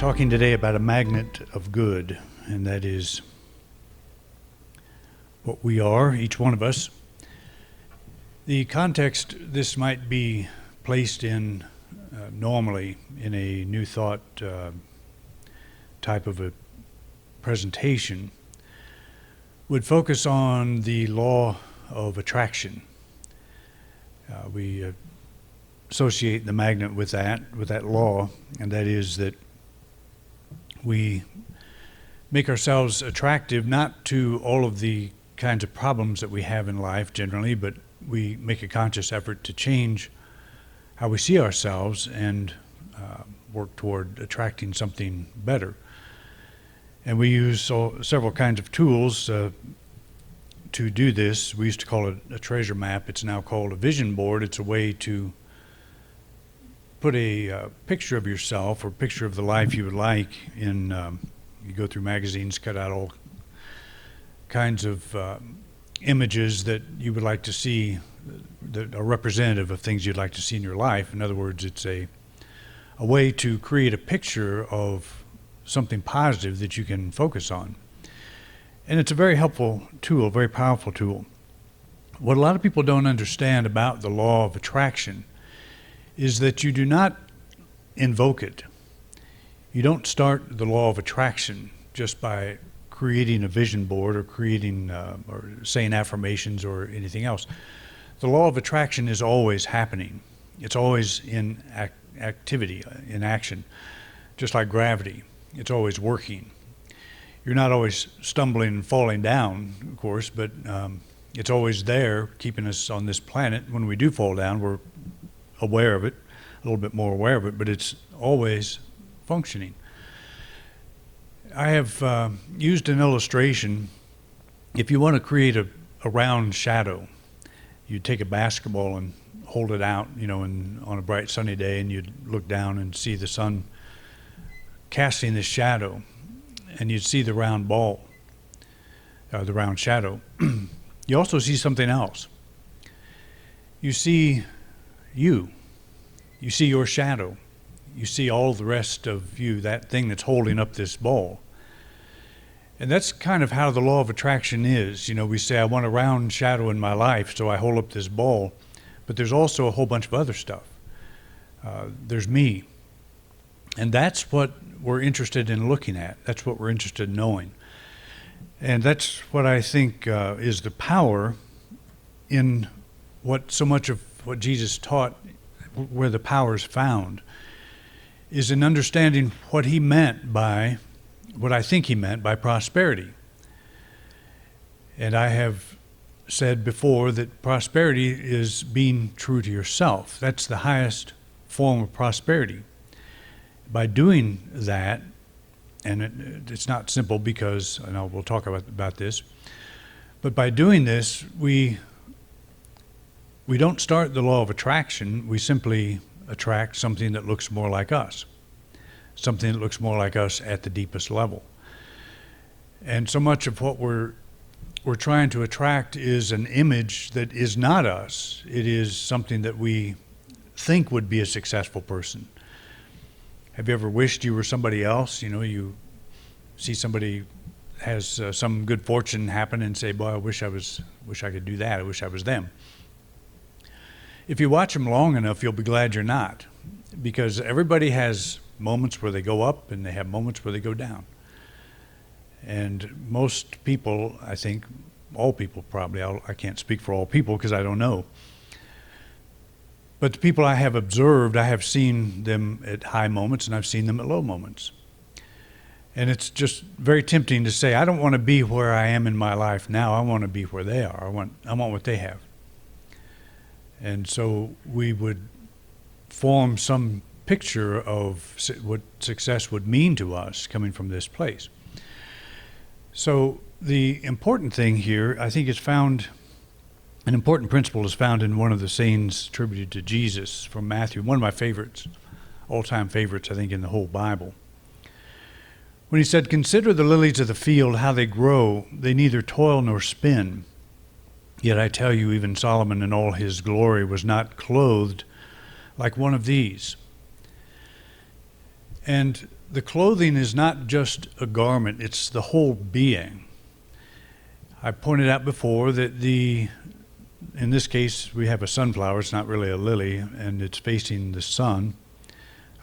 talking today about a magnet of good, and that is what we are, each one of us. The context this might be placed in normally in a New Thought type of a presentation would focus on the law of attraction. We associate the magnet with that law, and that is that we make ourselves attractive not to all of the kinds of problems that we have in life generally, but we make a conscious effort to change how we see ourselves and work toward attracting something better. And we use several kinds of tools to do this. We used to call it a treasure map. It's now called a vision board. It's a way to put a picture of yourself or picture of the life you would like in, you go through magazines, cut out all kinds of images that you would like to see that are representative of things you'd like to see in your life. In other words, it's a way to create a picture of something positive that you can focus on. And it's a very helpful tool, a very powerful tool. What a lot of people don't understand about the law of attraction is that you do not invoke it. You don't start the law of attraction just by creating a vision board or creating or saying affirmations or anything else. The law of attraction is always happening. It's always in activity, in action, just like gravity. It's always working. You're not always stumbling and falling down, of course, but it's always there, keeping us on this planet. When we do fall down, we're aware of it, a little bit more aware of it, but it's always functioning. I have used an illustration. If you want to create a round shadow, you take a basketball and hold it out, on a bright sunny day, and you'd look down and see the sun casting this shadow, and you'd see the round ball, the round shadow. You also see something else. You see you. You see your shadow. You see all the rest of you, that thing that's holding up this ball. And that's kind of how the law of attraction is. We say, I want a round shadow in my life, so I hold up this ball. But there's also a whole bunch of other stuff. There's me. And that's what we're interested in looking at. That's what we're interested in knowing. And that's what I think is the power in what so much of what Jesus taught, where the power is found, is in understanding what he meant by, what I think he meant by prosperity. And I have said before that prosperity is being true to yourself. That's the highest form of prosperity. By doing that, and it's not simple because, and we'll talk about this, but by doing this, we don't start the law of attraction. We simply attract something that looks more like us, something that looks more like us at the deepest level. And so much of what we're trying to attract is an image that is not us. It is something that we think would be a successful person. Have you ever wished you were somebody else? You see somebody has some good fortune happen and say, boy, I wish I could do that. I wish I was them. If you watch them long enough, you'll be glad you're not, because everybody has moments where they go up and they have moments where they go down. And most people, I think, all people probably, I can't speak for all people because I don't know. But the people I have observed, I have seen them at high moments and I've seen them at low moments. And it's just very tempting to say, I don't want to be where I am in my life now. I want to be where they are. I want what they have. And so we would form some picture of what success would mean to us coming from this place. So the important thing here, I think, is found, an important principle is found in one of the sayings attributed to Jesus from Matthew, one of my favorites, all-time favorites, I think, in the whole Bible. When he said, "Consider the lilies of the field, how they grow. They neither toil nor spin. Yet I tell you, even Solomon in all his glory was not clothed like one of these." And the clothing is not just a garment, it's the whole being. I pointed out before that in this case, we have a sunflower. It's not really a lily, and it's facing the sun,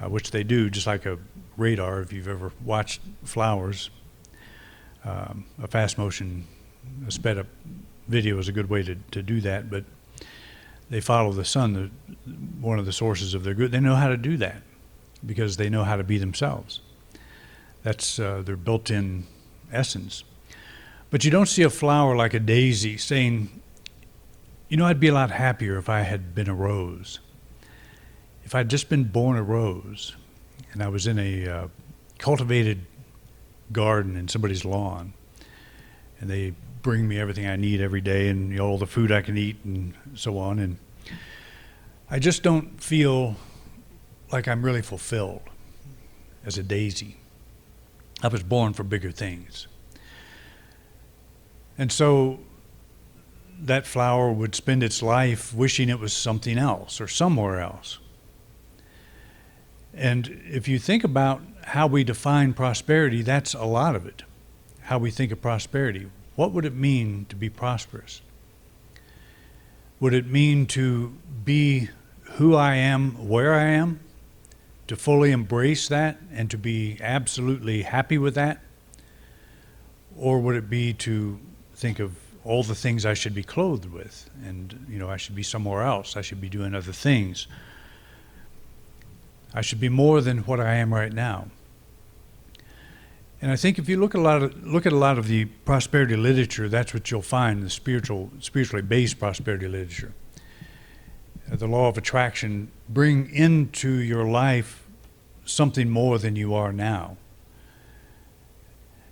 which they do, just like a radar, if you've ever watched flowers. A fast motion, a sped up video is a good way to do that, but they follow the sun, one of the sources of their good. They know how to do that because they know how to be themselves. That's their built-in essence. But you don't see a flower like a daisy saying, you know, I'd be a lot happier if I had been a rose. If I'd just been born a rose and I was in a cultivated garden in somebody's lawn and they bring me everything I need every day and, you know, all the food I can eat and so on, and I just don't feel like I'm really fulfilled as a daisy. I was born for bigger things. And so that flower would spend its life wishing it was something else or somewhere else. And if you think about how we define prosperity, that's a lot of it. How we think of prosperity. What would it mean to be prosperous? Would it mean to be who I am, where I am, to fully embrace that and to be absolutely happy with that? Or would it be to think of all the things I should be clothed with, and, you know, I should be somewhere else, I should be doing other things, I should be more than what I am right now? And I think if you look at a lot of the prosperity literature, that's what you'll find, the spiritually based prosperity literature. The law of attraction, bring into your life something more than you are now.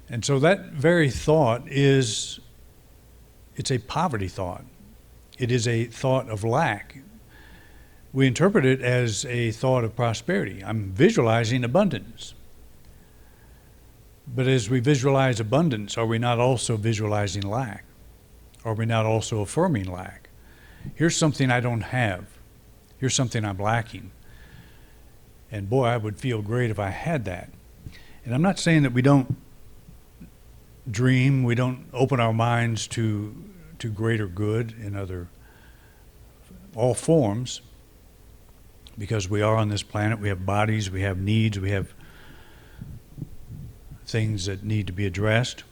And so that very thought it's a poverty thought. It is a thought of lack. We interpret it as a thought of prosperity. I'm visualizing abundance. But as we visualize abundance, are we not also visualizing lack? Are we not also affirming lack? Here's something I don't have. Here's something I'm lacking. And boy, I would feel great if I had that. And I'm not saying that we don't dream, we don't open our minds to greater good in all forms, because we are on this planet, we have bodies, we have needs, we have things that need to be addressed.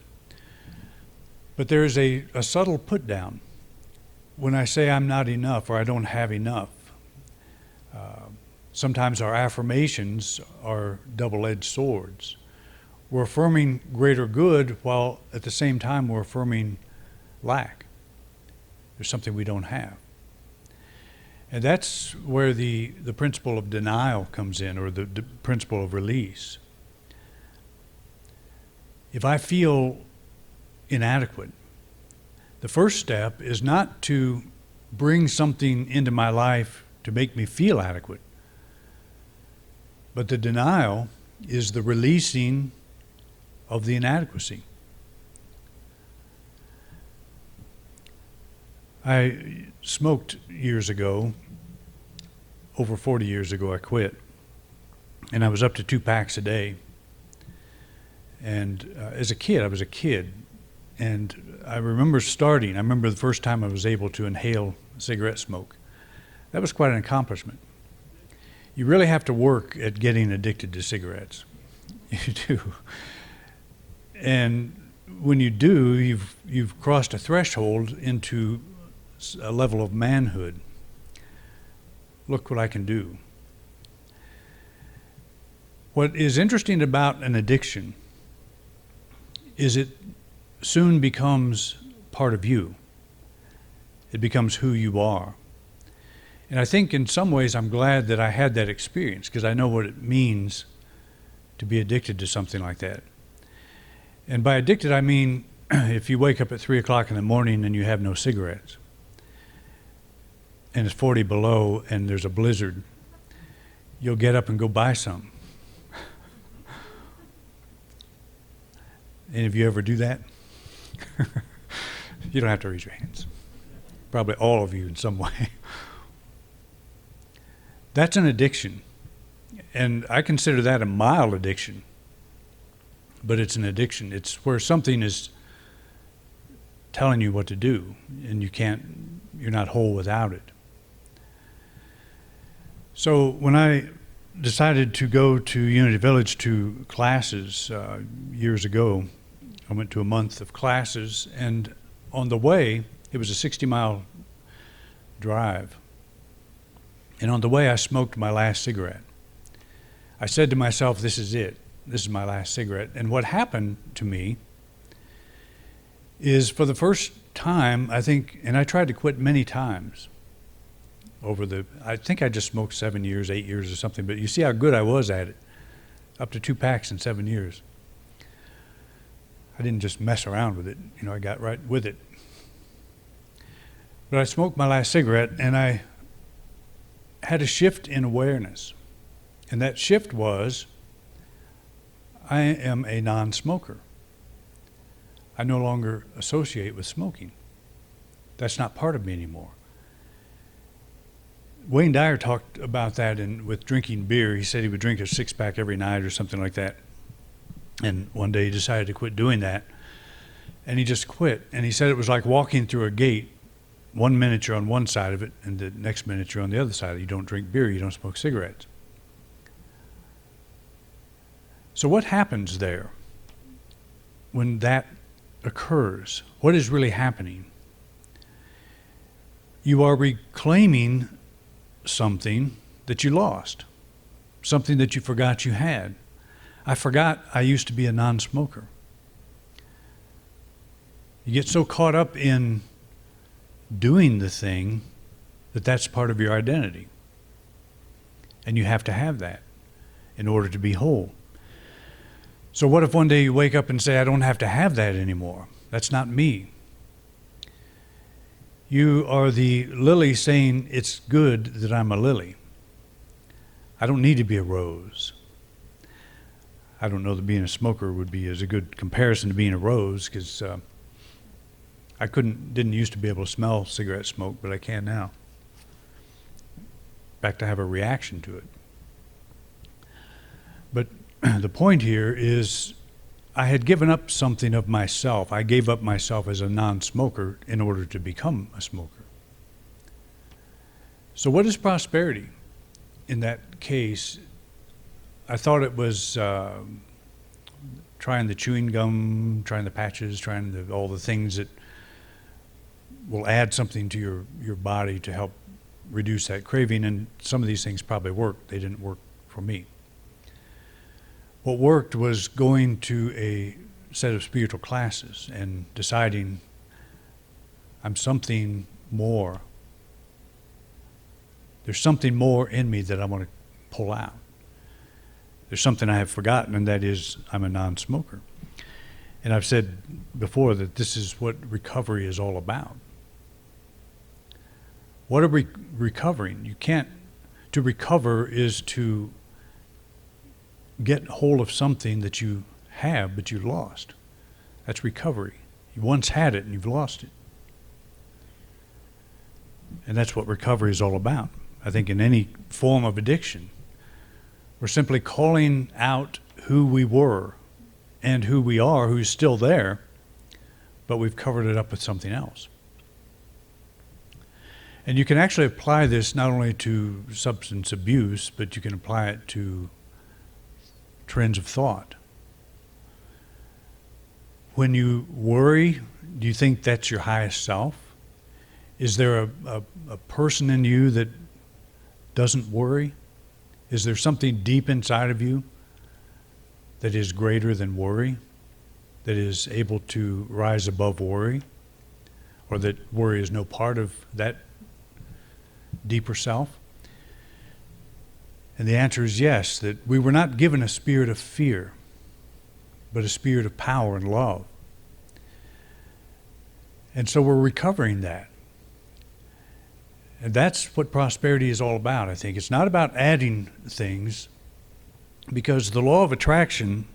But there is a subtle put down. When I say I'm not enough or I don't have enough, sometimes our affirmations are double-edged swords. We're affirming greater good while at the same time we're affirming lack. There's something we don't have. And that's where the principle of denial comes in, or the principle of release. If I feel inadequate, the first step is not to bring something into my life to make me feel adequate, but the denial is the releasing of the inadequacy. I smoked years ago. Over 40 years ago I quit, and I was up to 2 packs a day. And as a kid, I was a kid, and I remember the first time I was able to inhale cigarette smoke. That was quite an accomplishment. You really have to work at getting addicted to cigarettes. You do. And when you do, you've crossed a threshold into a level of manhood. Look what I can do. What is interesting about an addiction is it soon becomes part of you. It becomes who you are. And I think in some ways I'm glad that I had that experience, because I know what it means to be addicted to something like that. And by addicted, I mean if you wake up at 3 o'clock in the morning and you have no cigarettes, and it's 40 below and there's a blizzard, you'll get up and go buy some. Any of you ever do that? You don't have to raise your hands. Probably all of you in some way. That's an addiction. And I consider that a mild addiction, but it's an addiction. It's where something is telling you what to do, and you're not whole without it. So when I decided to go to Unity Village to classes years ago, I went to a month of classes, and on the way, it was a 60-mile drive. And on the way, I smoked my last cigarette. I said to myself, this is it. This is my last cigarette. And what happened to me is, for the first time, I think, and I tried to quit many times I think I just smoked 7 years, 8 years or something, but you see how good I was at it. Up to 2 packs in 7 years. I didn't just mess around with it. I got right with it. But I smoked my last cigarette, and I had a shift in awareness. And that shift was, I am a non-smoker. I no longer associate with smoking. That's not part of me anymore. Wayne Dyer talked about that with drinking beer. He said he would drink a 6-pack every night or something like that. And one day he decided to quit doing that. And he just quit. And he said it was like walking through a gate. 1 minute you're on one side of it, and the next minute you're on the other side. You don't drink beer, you don't smoke cigarettes. So what happens there when that occurs? What is really happening? You are reclaiming something that you lost, something that you forgot you had. I forgot I used to be a non-smoker. You get so caught up in doing the thing that's part of your identity. And you have to have that in order to be whole. So what if one day you wake up and say, I don't have to have that anymore? That's not me. You are the lily saying, it's good that I'm a lily. I don't need to be a rose. I don't know that being a smoker would be as a good comparison to being a rose, because I didn't used to be able to smell cigarette smoke, but I can now. In fact, I have a reaction to it. But the point here is, I had given up something of myself. I gave up myself as a non-smoker in order to become a smoker. So what is prosperity? In that case, I thought it was trying the chewing gum, trying the patches, trying all the things that will add something to your body to help reduce that craving. And some of these things probably worked. They didn't work for me. What worked was going to a set of spiritual classes and deciding I'm something more. There's something more in me that I want to pull out. There's something I have forgotten, and that is I'm a non-smoker. And I've said before that this is what recovery is all about. What are we recovering? To recover is to get hold of something that you have but you lost. That's recovery. You once had it and you've lost it. And that's what recovery is all about. I think in any form of addiction, we're simply calling out who we were and who we are, who's still there, but we've covered it up with something else. And you can actually apply this not only to substance abuse, but you can apply it to trends of thought. When you worry, do you think that's your highest self? Is there a person in you that doesn't worry? Is there something deep inside of you that is greater than worry, that is able to rise above worry, or that worry is no part of that deeper self? And the answer is yes, that we were not given a spirit of fear, but a spirit of power and love. And so we're recovering that. And that's what prosperity is all about, I think. It's not about adding things, because the law of attraction,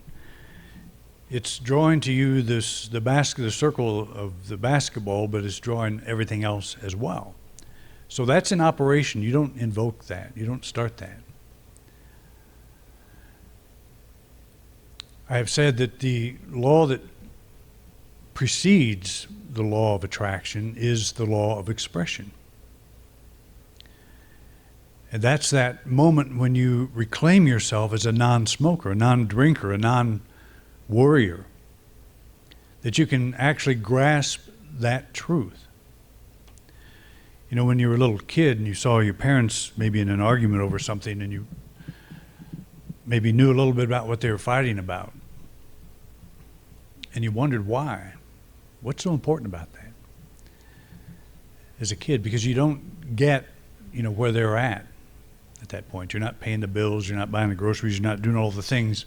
it's drawing to you the circle of the basketball, but it's drawing everything else as well. So that's in operation. You don't invoke that. You don't start that. I have said that the law that precedes the law of attraction is the law of expression. And that's that moment when you reclaim yourself as a non-smoker, a non-drinker, a non-worrier, that you can actually grasp that truth. You know, when you were a little kid and you saw your parents maybe in an argument over something and you maybe knew a little bit about what they were fighting about, and you wondered why. What's so important about that as a kid? Because you don't get, where they're at that point. You're not paying the bills, you're not buying the groceries, you're not doing all the things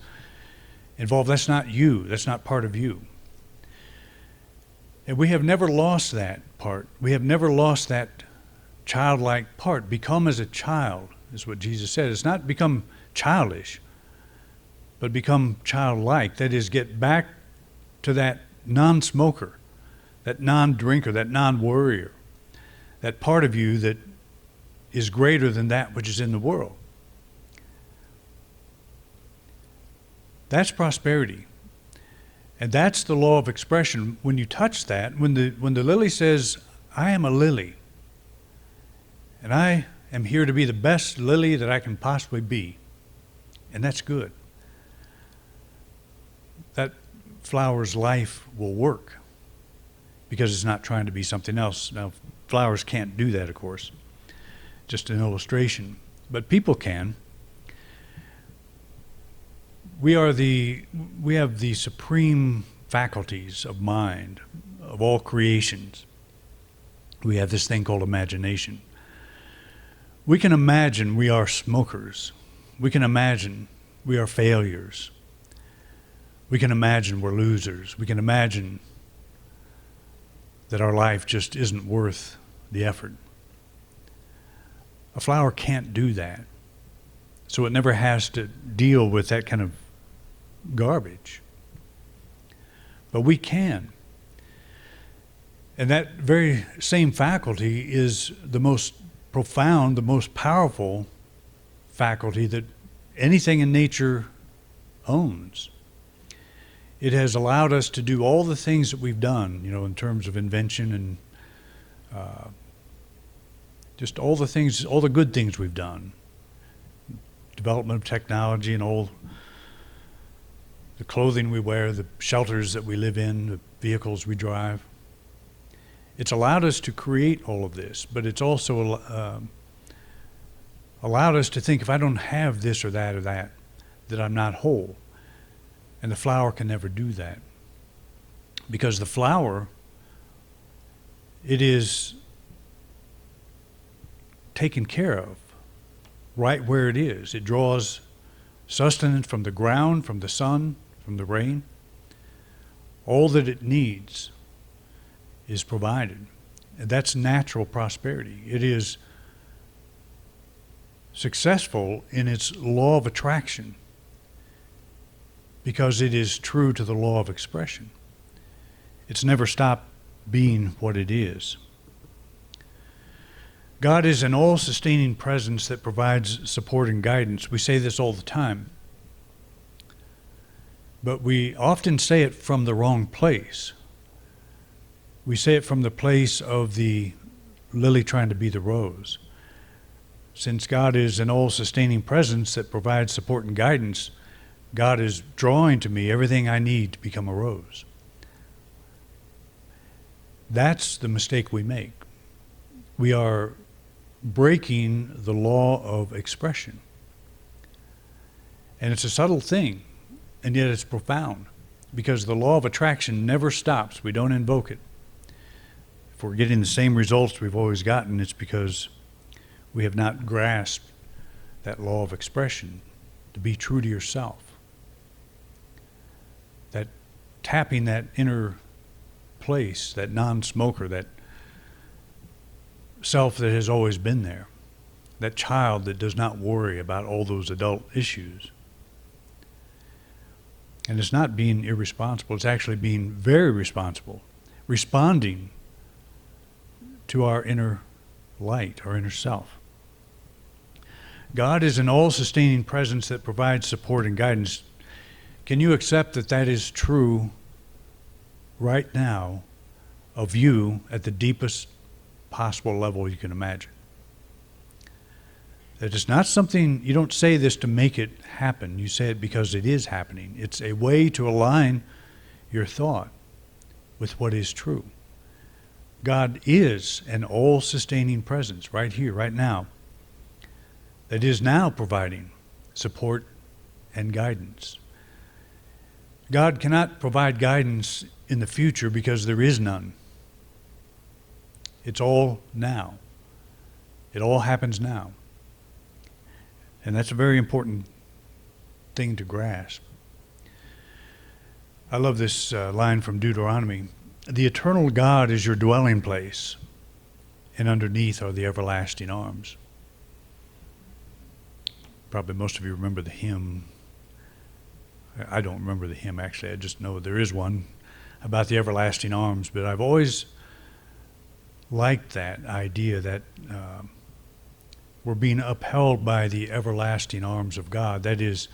involved. That's not you. That's not part of you. And we have never lost that part. We have never lost that childlike part. Become as a child is what Jesus said. It's not become childish, but become childlike. That is, get back to that non-smoker, that non-drinker, that non-worrier, that part of you that is greater than that which is in the world. That's prosperity. And that's the law of expression. When you touch that, when the lily says, I am a lily, and I am here to be the best lily that I can possibly be, and that's good. That flower's life will work because it's not trying to be something else. Now, flowers can't do that, of course. Just an illustration. But people can. We have the supreme faculties of mind, of all creations. We have this thing called imagination. We can imagine we are smokers. We can imagine we are failures. We can imagine we're losers. We can imagine that our life just isn't worth the effort. A flower can't do that. So it never has to deal with that kind of garbage. But we can. And that very same faculty is the most profound, the most powerful faculty that anything in nature owns. It has allowed us to do all the things that we've done, in terms of invention and just all the good things we've done. Development of technology and all the clothing we wear, the shelters that we live in, the vehicles we drive. It's allowed us to create all of this, but it's also allowed us to think, if I don't have this or that, that I'm not whole. And the flower can never do that. Because the flower, it is taken care of right where it is. It draws sustenance from the ground, from the sun, from the rain. All that it needs is provided. And that's natural prosperity. It is successful in its law of attraction because it is true to the law of expression. It's never stopped being what it is. God is an all-sustaining presence that provides support and guidance. We say this all the time. But we often say it from the wrong place. We say it from the place of the lily trying to be the rose. Since God is an all-sustaining presence that provides support and guidance, God is drawing to me everything I need to become a rose. That's the mistake we make. We are breaking the law of expression. And it's a subtle thing, and yet it's profound, because the law of attraction never stops. We don't invoke it. If we're getting the same results we've always gotten, it's because we have not grasped that law of expression, to be true to yourself. That tapping that inner place, that non-smoker, that self that has always been there, that child that does not worry about all those adult issues. And it's not being irresponsible, it's actually being very responsible, responding to our inner light, our inner self. God is an all-sustaining presence that provides support and guidance. Can you accept that that is true right now of you at the deepest possible level you can imagine? That it's not something, you don't say this to make it happen. You say it because it is happening. It's a way to align your thought with what is true. God is an all-sustaining presence right here, right now, that is now providing support and guidance. God cannot provide guidance in the future because there is none. It's all now. It all happens now. And that's a very important thing to grasp. I love this line from Deuteronomy. The eternal God is your dwelling place, and underneath are the everlasting arms. Probably most of you remember the hymn. I don't remember the hymn, actually. I just know there is one about the everlasting arms. But I've always liked that idea that we're being upheld by the everlasting arms of God. That is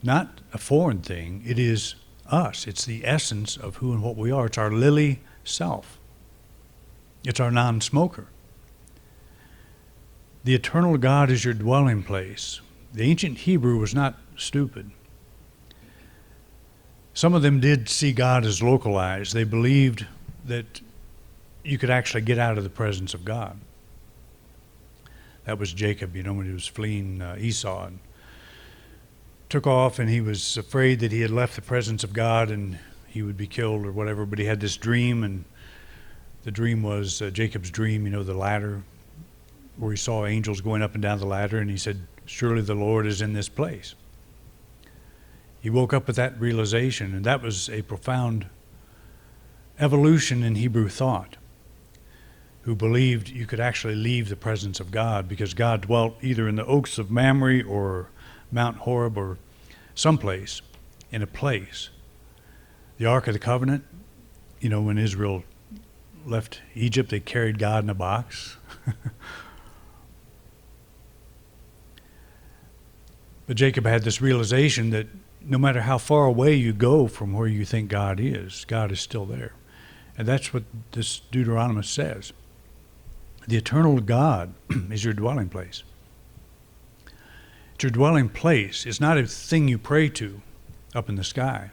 not a foreign thing. It is us. It's the essence of who and what we are. It's our lily self. It's our non-smoker. The eternal God is your dwelling place. The ancient Hebrew was not stupid. Some of them did see God as localized. They believed that you could actually get out of the presence of God. That was Jacob, when he was fleeing Esau and took off, and he was afraid that he had left the presence of God and he would be killed or whatever. But he had this dream, and the dream was Jacob's dream, the ladder, where he saw angels going up and down the ladder, and he said, surely the Lord is in this place. He woke up with that realization, and that was a profound evolution in Hebrew thought, who believed you could actually leave the presence of God because God dwelt either in the oaks of Mamre or Mount Horeb or someplace, in a place. The Ark of the Covenant, when Israel left Egypt, they carried God in a box. But Jacob had this realization that no matter how far away you go from where you think God is still there. And that's what this Deuteronomy says. The eternal God is your dwelling place. It's your dwelling place. It's not a thing you pray to up in the sky.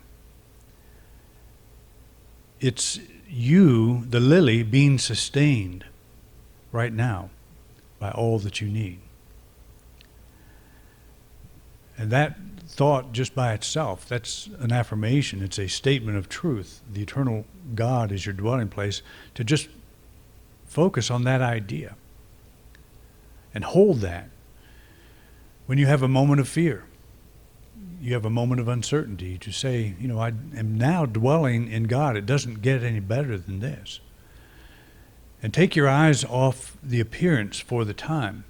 It's you, the lily, being sustained right now by all that you need. And that thought just by itself, that's an affirmation. It's a statement of truth. The eternal God is your dwelling place. To just focus on that idea and hold that. When you have a moment of fear, you have a moment of uncertainty, to say, I am now dwelling in God. It doesn't get any better than this. And take your eyes off the appearance for the time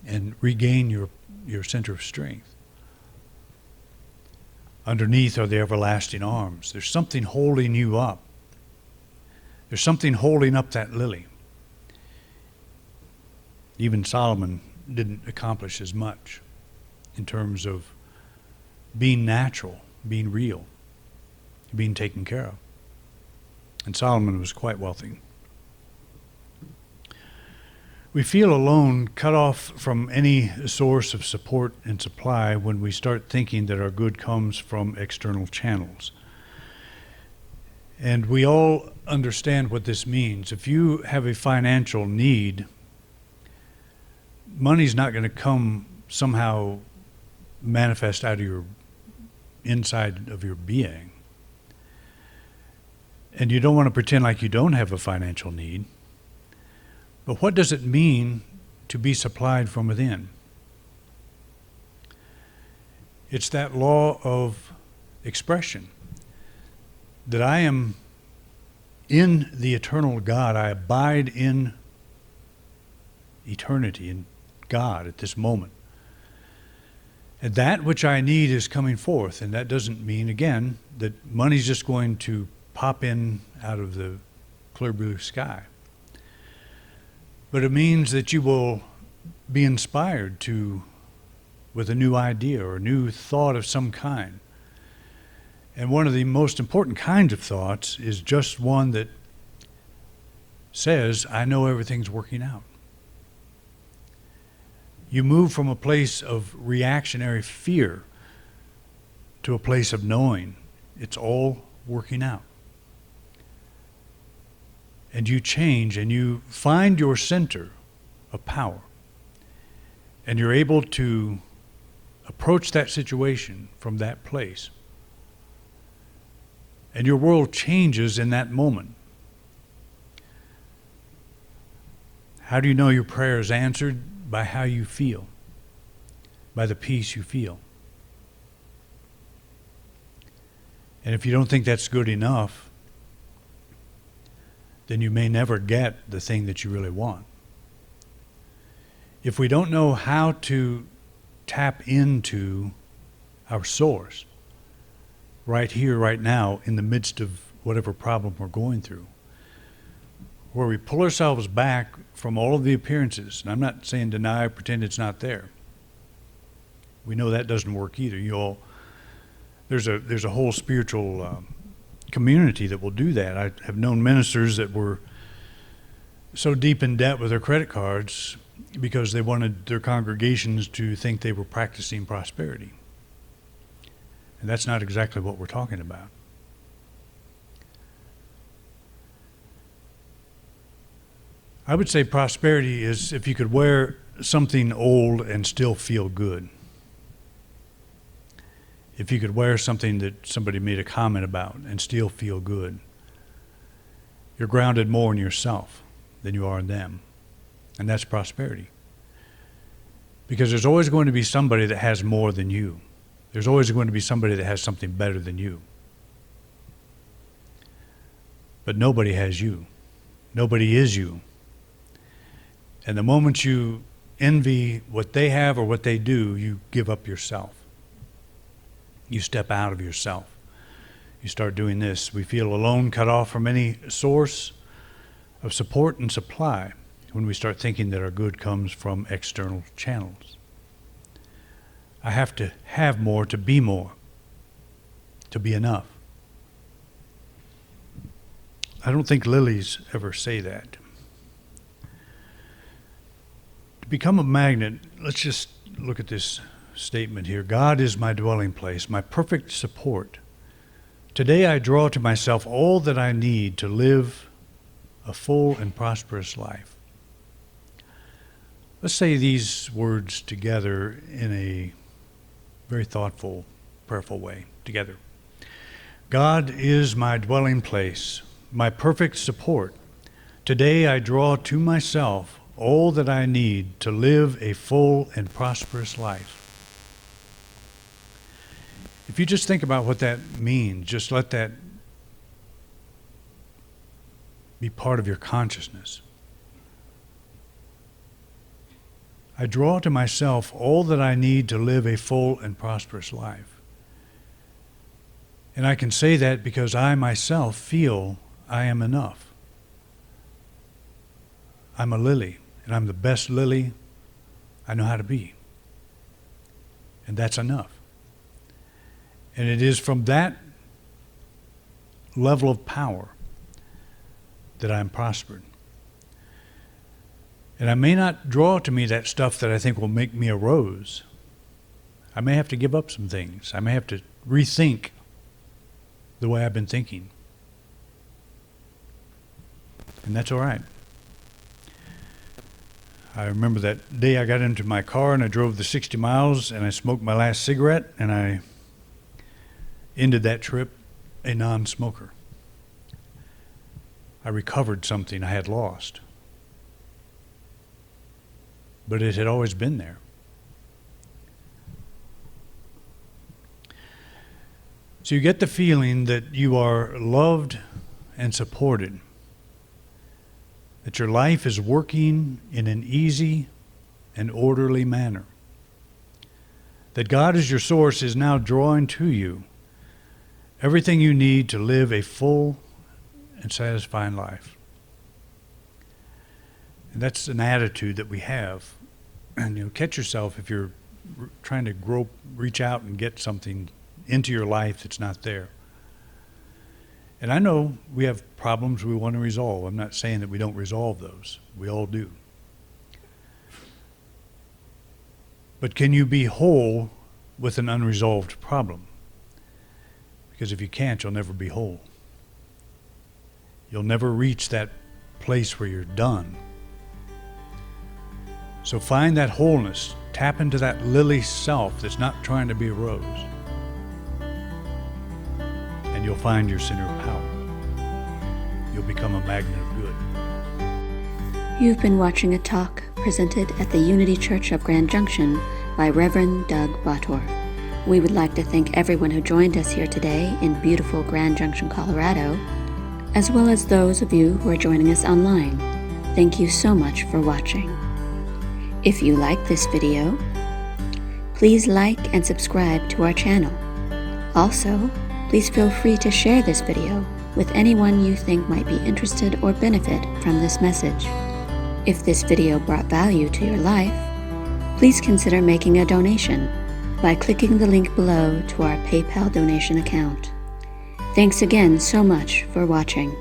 and regain your center of strength. Underneath are the everlasting arms. There's something holding you up. There's something holding up that lily. Even Solomon didn't accomplish as much in terms of being natural, being real, being taken care of. And Solomon was quite wealthy. We feel alone, cut off from any source of support and supply when we start thinking that our good comes from external channels. And we all understand what this means. If you have a financial need, money's not going to come somehow manifest out of your inside of your being. And you don't want to pretend like you don't have a financial need. But what does it mean to be supplied from within? It's that law of expression, that I am in the eternal God. I abide in eternity, in God at this moment. And that which I need is coming forth. And that doesn't mean, again, that money's just going to pop in out of the clear blue sky. But it means that you will be inspired with a new idea or a new thought of some kind, And one of the most important kinds of thoughts is just one that says, I know everything's working out. You move from a place of reactionary fear to a place of knowing it's all working out. And you change and you find your center of power. And you're able to approach that situation from that place. And your world changes in that moment. How do you know your prayer is answered? By how you feel, by the peace you feel. And if you don't think that's good enough, then you may never get the thing that you really want. If we don't know how to tap into our source right here, right now, in the midst of whatever problem we're going through, where we pull ourselves back from all of the appearances, and I'm not saying deny or pretend it's not there. We know that doesn't work either. There's a whole spiritual community that will do that. I have known ministers that were so deep in debt with their credit cards because they wanted their congregations to think they were practicing prosperity. And that's not exactly what we're talking about. I would say prosperity is if you could wear something old and still feel good. If you could wear something that somebody made a comment about and still feel good. You're grounded more in yourself than you are in them. And that's prosperity. Because there's always going to be somebody that has more than you. There's always going to be somebody that has something better than you. But nobody has you. Nobody is you. And the moment you envy what they have or what they do, you give up yourself. You step out of yourself. You start doing this. We feel alone, cut off from any source of support and supply when we start thinking that our good comes from external channels. I have to have more, to be enough. I don't think lilies ever say that. To become a magnet, let's just look at this statement here. God is my dwelling place, my perfect support. Today I draw to myself all that I need to live a full and prosperous life. Let's say these words together in a very thoughtful, prayerful way together. God is my dwelling place, my perfect support. Today I draw to myself all that I need to live a full and prosperous life. If you just think about what that means, just let that be part of your consciousness. I draw to myself all that I need to live a full and prosperous life. And I can say that because I myself feel I am enough. I'm a lily, and I'm the best lily I know how to be. And that's enough. And it is from that level of power that I'm prospered. And I may not draw to me that stuff that I think will make me a rose. I may have to give up some things. I may have to rethink the way I've been thinking. And that's all right. I remember that day I got into my car and I drove the 60 miles and I smoked my last cigarette and I ended that trip a non-smoker. I recovered something I had lost. But it had always been there. So you get the feeling that you are loved and supported, that your life is working in an easy and orderly manner, that God as your source is now drawing to you everything you need to live a full and satisfying life. And that's an attitude that we have. And catch yourself if you're trying to reach out and get something into your life that's not there. And I know we have problems we want to resolve. I'm not saying that we don't resolve those. We all do. But can you be whole with an unresolved problem? Because if you can't, you'll never be whole. You'll never reach that place where you're done. So find that wholeness. Tap into that lily self that's not trying to be a rose. And you'll find your center of power. You'll become a magnet of good. You've been watching a talk presented at the Unity Church of Grand Junction by Reverend Doug Bator. We would like to thank everyone who joined us here today in beautiful Grand Junction, Colorado, as well as those of you who are joining us online. Thank you so much for watching. If you like this video, please like and subscribe to our channel. Also, please feel free to share this video with anyone you think might be interested or benefit from this message. If this video brought value to your life, please consider making a donation by clicking the link below to our PayPal donation account. Thanks again so much for watching.